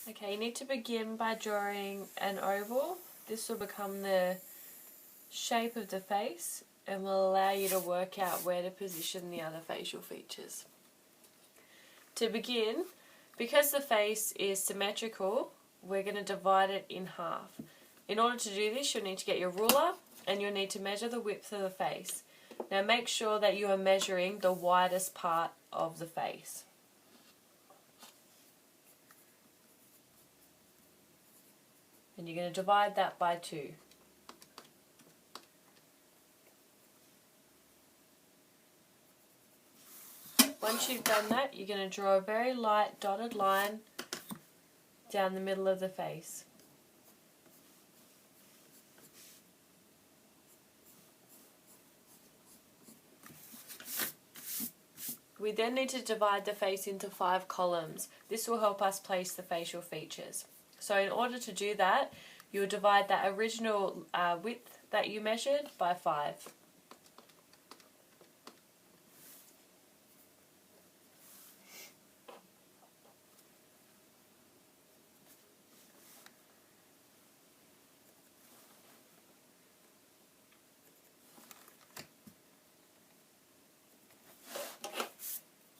Okay, you need to begin by drawing an oval. This will become the shape of the face and will allow you to work out where to position the other facial features. To begin, because the face is symmetrical, we're going to divide it in half. In order to do this, you'll need to get your ruler and you'll need to measure the width of the face. Now make sure that you are measuring the widest part of the face. And you're going to divide that by 2. Once you've done that, you're going to draw a very light dotted line down the middle of the face. We then need to divide the face into 5 columns. This will help us place the facial features. So in order to do that, you'll divide that original width that you measured by 5.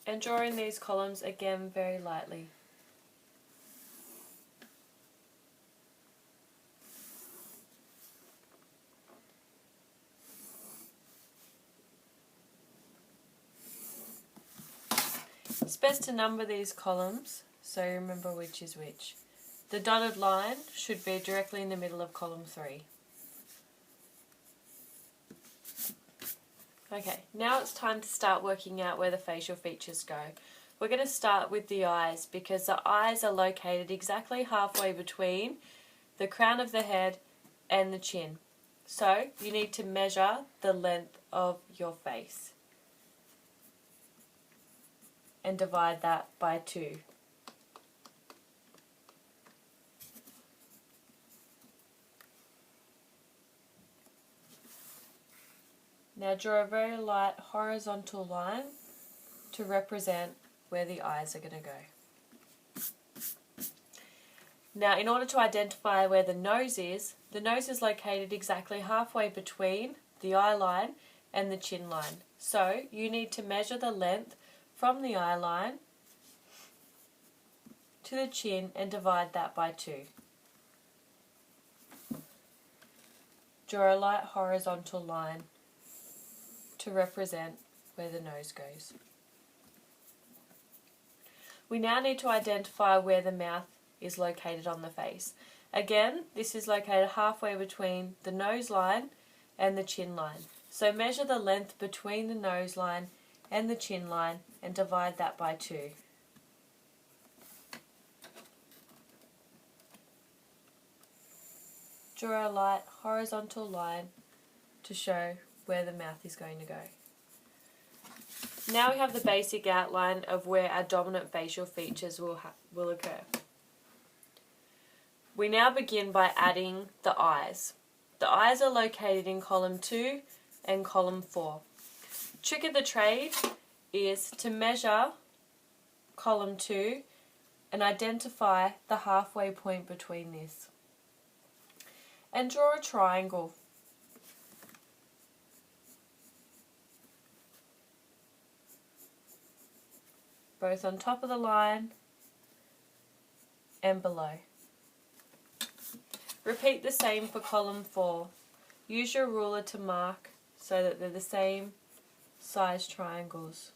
And drawing these columns again very lightly. It's best to number these columns so you remember which is which. The dotted line should be directly in the middle of column 3. Okay, now it's time to start working out where the facial features go. We're going to start with the eyes because the eyes are located exactly halfway between the crown of the head and the chin. So you need to measure the length of your face and divide that by 2. Now draw a very light horizontal line to represent where the eyes are going to go. Now in order to identify where the nose is located exactly halfway between the eye line and the chin line. So you need to measure the length from the eye line to the chin and divide that by 2. Draw a light horizontal line to represent where the nose goes. We now need to identify where the mouth is located on the face. Again, this is located halfway between the nose line and the chin line. So measure the length between the nose line and the chin line and divide that by 2. Draw a light horizontal line to show where the mouth is going to go. Now we have the basic outline of where our dominant facial features will occur. We now begin by adding the eyes. The eyes are located in column 2 and column 4. Trick of the trade is to measure column 2 and identify the halfway point between this. And draw a triangle. Both on top of the line and below. Repeat the same for column 4. Use your ruler to mark so that they're the same size triangles.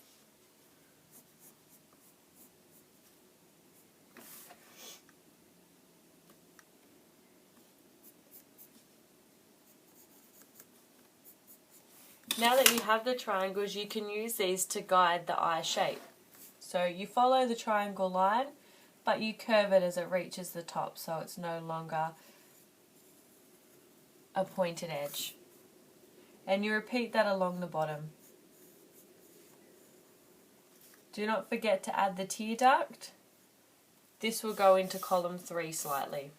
Now that you have the triangles, you can use these to guide the eye shape. So you follow the triangle line, but you curve it as it reaches the top so it's no longer a pointed edge. And you repeat that along the bottom. Do not forget to add the tear duct. This will go into column 3 slightly.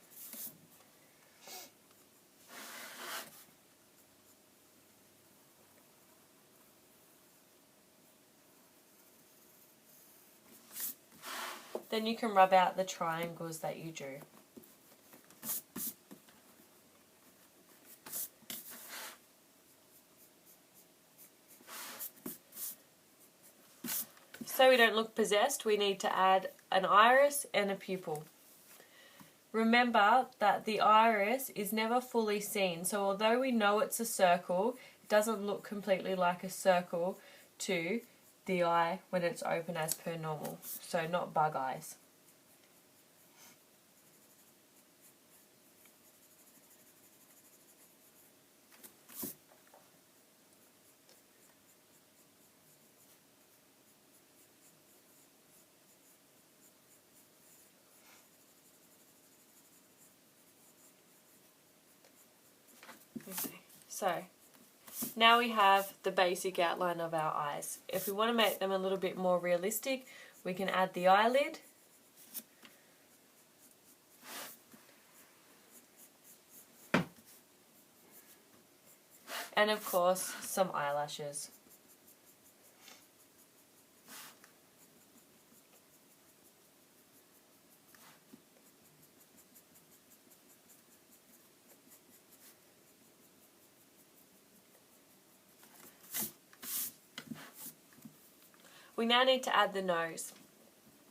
Then you can rub out the triangles that you drew. So we don't look possessed, we need to add an iris and a pupil. Remember that the iris is never fully seen, so although we know it's a circle, it doesn't look completely like a circle to the eye when it's open as per normal. So not bug eyes. Okay, so now we have the basic outline of our eyes. If we want to make them a little bit more realistic, we can add the eyelid. And of course, some eyelashes. We now need to add the nose.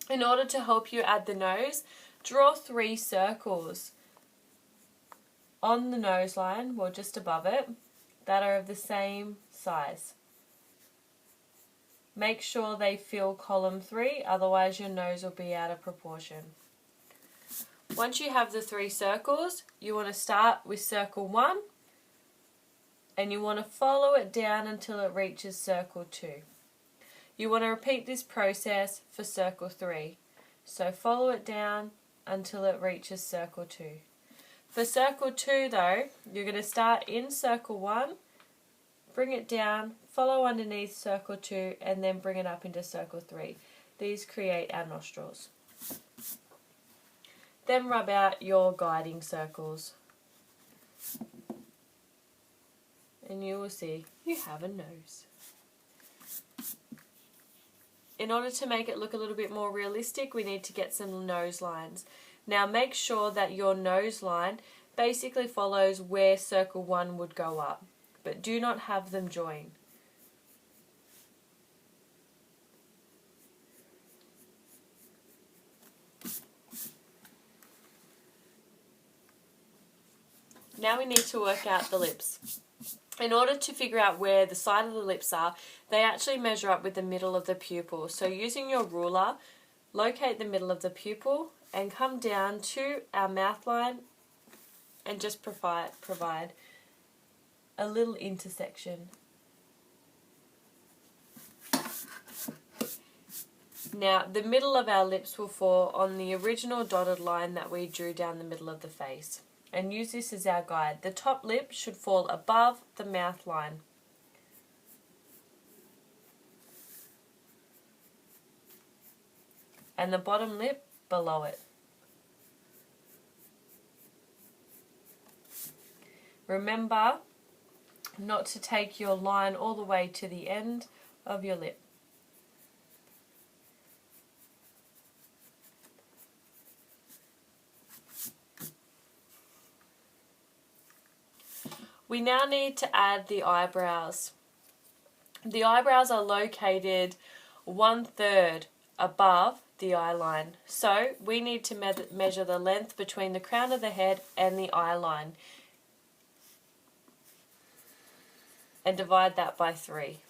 In order to help you add the nose, draw 3 circles on the nose line, well just above it, that are of the same size. Make sure they fill column 3, otherwise your nose will be out of proportion. Once you have the 3 circles, you want to start with circle 1 and you want to follow it down until it reaches circle 2. You want to repeat this process for circle 3. So follow it down until it reaches circle 2. For circle 2 though, you're going to start in circle 1, bring it down, follow underneath circle 2 and then bring it up into circle 3. These create our nostrils. Then rub out your guiding circles. And you will see you have a nose. In order to make it look a little bit more realistic, we need to get some nose lines. Now make sure that your nose line basically follows where circle 1 would go up, but do not have them join. Now we need to work out the lips. In order to figure out where the side of the lips are, they actually measure up with the middle of the pupil. So using your ruler, locate the middle of the pupil and come down to our mouth line and just provide a little intersection. Now the middle of our lips will fall on the original dotted line that we drew down the middle of the face. And use this as our guide. The top lip should fall above the mouth line. And the bottom lip below it. Remember not to take your line all the way to the end of your lip. We now need to add the eyebrows. The eyebrows are located 1/3 above the eye line. So we need to measure the length between the crown of the head and the eye line and divide that by 3.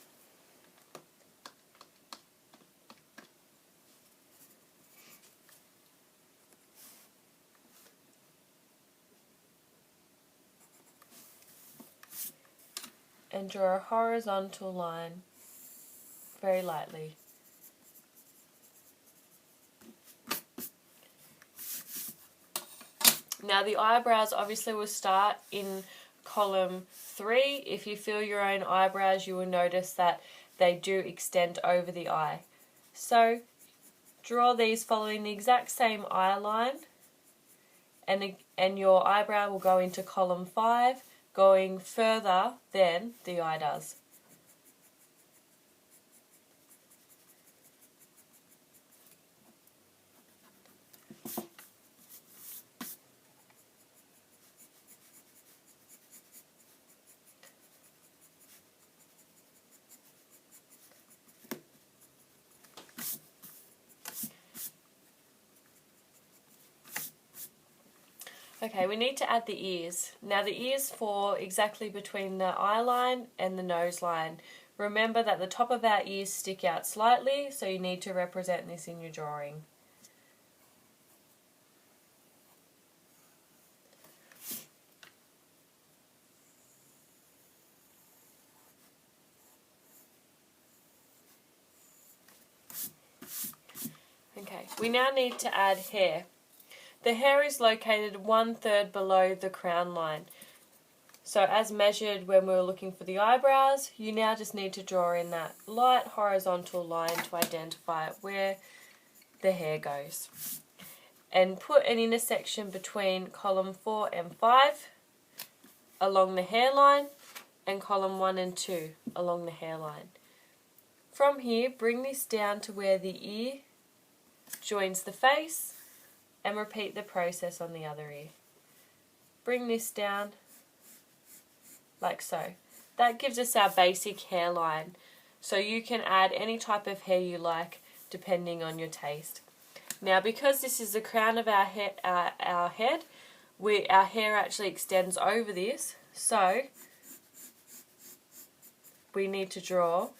And draw a horizontal line very lightly. Now the eyebrows obviously will start in column 3. If you feel your own eyebrows, you will notice that they do extend over the eye. So draw these following the exact same eye line, and your eyebrow will go into column 5, going further than the eye does. Okay, we need to add the ears. Now the ears fall exactly between the eye line and the nose line. Remember that the top of our ears stick out slightly, so you need to represent this in your drawing. Okay, we now need to add hair. The hair is located 1/3 below the crown line. So as measured when we were looking for the eyebrows, you now just need to draw in that light horizontal line to identify where the hair goes. And put an intersection between column 4 and 5 along the hairline and column 1 and 2 along the hairline. From here, bring this down to where the ear joins the face and repeat the process on the other ear. Bring this down like so. That gives us our basic hairline. So you can add any type of hair you like depending on your taste. Now because this is the crown of our head, our hair actually extends over this, so we need to draw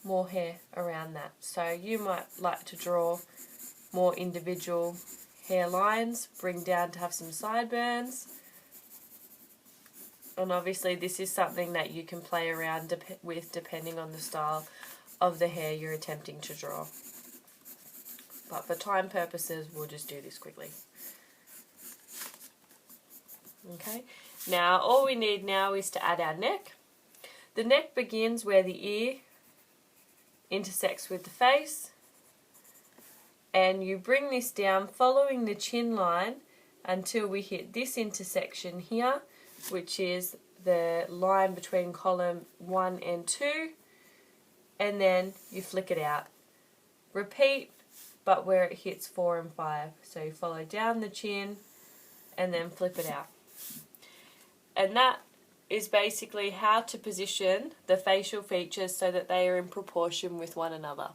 more hair around that. So you might like to draw more individual hair lines, bring down to have some sideburns. And obviously this is something that you can play around with depending on the style of the hair you're attempting to draw. But for time purposes, we'll just do this quickly. Okay, now all we need now is to add our neck. The neck begins where the ear intersects with the face, and you bring this down following the chin line until we hit this intersection here, which is the line between column 1 and 2, and then you flick it out. Repeat, but where it hits 4 and 5. So you follow down the chin and then flip it out. And that is basically how to position the facial features so that they are in proportion with one another.